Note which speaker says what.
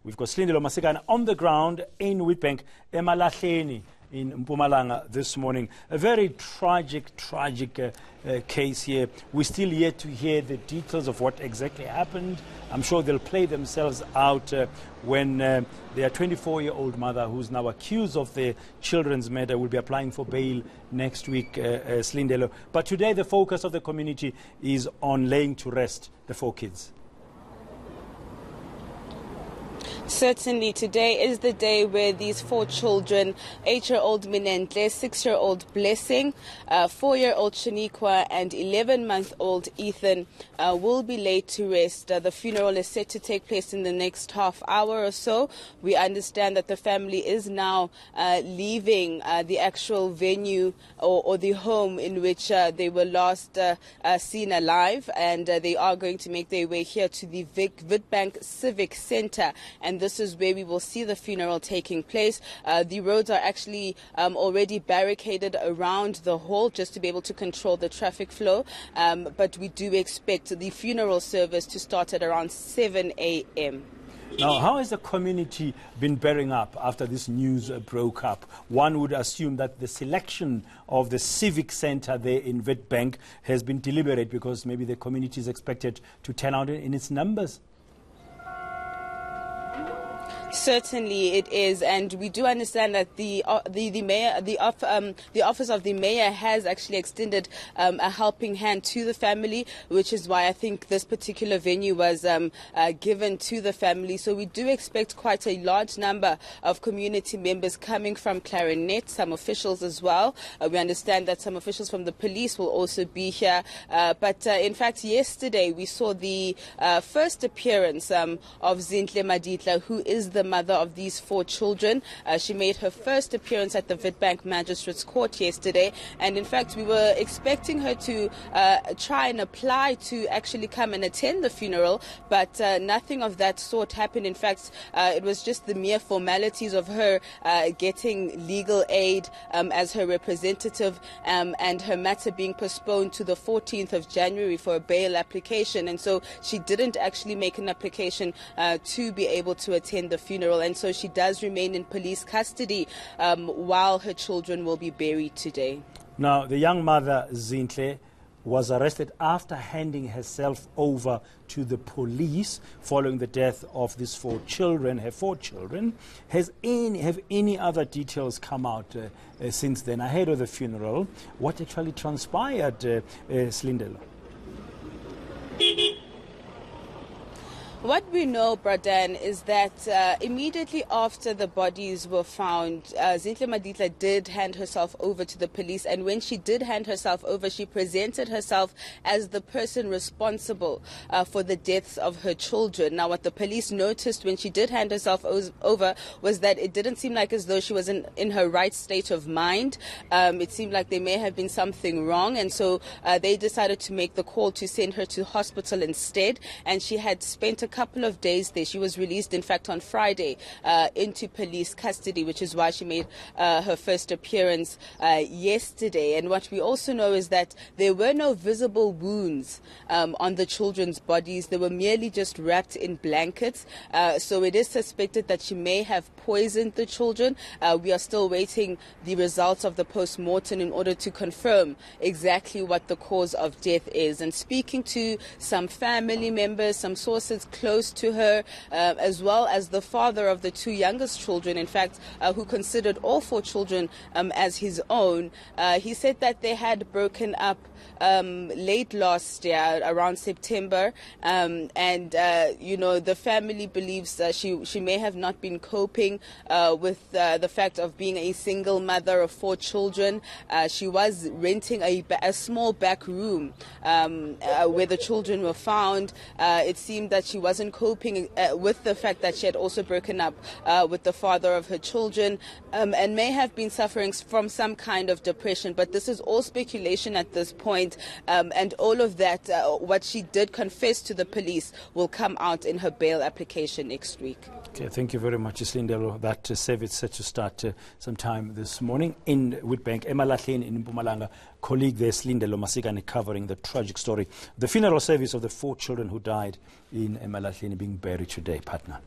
Speaker 1: We've got Slindelo Masikane on the ground in Witbank, eMalahleni in Mpumalanga this morning. A very tragic case here. We're still yet to hear the details of what exactly happened. I'm sure they'll play themselves out when their 24-year-old mother, who's now accused of the children's murder, will be applying for bail next week, Slindelo. But today the focus of the community is on laying to rest the 4 kids.
Speaker 2: Certainly, today is the day where these 4 children, 8-year-old Minentle, 6-year-old Blessing, 4-year-old Shaniqua and 11-month-old Ethan will be laid to rest. The funeral is set to take place in the next half hour or so. We understand that the family is now leaving the actual venue or the home in which they were last seen alive, and they are going to make their way here to the Witbank Civic Center, and this is where we will see the funeral taking place. The roads are actually already barricaded around the hall just to be able to control the traffic flow, but we do expect the funeral service to start at around 7 a.m.
Speaker 1: Now, how has the community been bearing up after this news broke up? One would assume that the selection of the civic center there in Witbank has been deliberate because maybe the community is expected to turn out in its numbers.
Speaker 2: Certainly it is, and we do understand that the office of the mayor has actually extended a helping hand to the family, which is why I think this particular venue was given to the family. So we do expect quite a large number of community members coming from Clarinet, some officials as well. We understand that some officials from the police will also be here. But in fact, yesterday we saw the first appearance of Zintle Maditla, who is the mother of these 4 children. She made her first appearance at the Witbank Magistrates Court yesterday, and in fact we were expecting her to try and apply to actually come and attend the funeral, but nothing of that sort happened. In fact, it was just the mere formalities of her getting legal aid as her representative, and her matter being postponed to the 14th of January for a bail application, and so she didn't actually make an application to be able to attend the funeral, and so she does remain in police custody while her children will be buried today.
Speaker 1: Now, the young mother, Zintle, was arrested after handing herself over to the police following the death of these 4 children, her 4 children. Have any other details come out since then, ahead of the funeral? What actually transpired, Slindelo?
Speaker 2: What we know, Bradan, is that immediately after the bodies were found, Zintle Maditla did hand herself over to the police, and when she did hand herself over, she presented herself as the person responsible for the deaths of her children. Now, what the police noticed when she did hand herself over was that it didn't seem like as though she was in her right state of mind. It seemed like there may have been something wrong, and so they decided to make the call to send her to hospital instead, and she had spent a couple of days there. She was released, in fact, on Friday into police custody, which is why she made her first appearance yesterday. And what we also know is that there were no visible wounds on the children's bodies. They were merely just wrapped in blankets. So it is suspected that she may have poisoned the children. We are still waiting the results of the post-mortem in order to confirm exactly what the cause of death is. And speaking to some family members, some sources close to her, as well as the father of the 2 youngest children, in fact, who considered all 4 children as his own, he said that they had broken up late last year, around September, and the family believes she may have not been coping with the fact of being a single mother of 4 children. She was renting a small back room where the children were found. It seemed that she wasn't coping with the fact that she had also broken up with the father of her children, and may have been suffering from some kind of depression. But this is all speculation at this point, and all of that, what she did confess to the police, will come out in her bail application next week.
Speaker 1: Okay, thank you very much, Slindelo. That service set to start sometime this morning in Witbank, eMalahleni in Mpumalanga. Colleague there, Slindelo Masikane, covering the tragic story, the funeral service of the 4 children who died in eMalahleni being buried today, partner.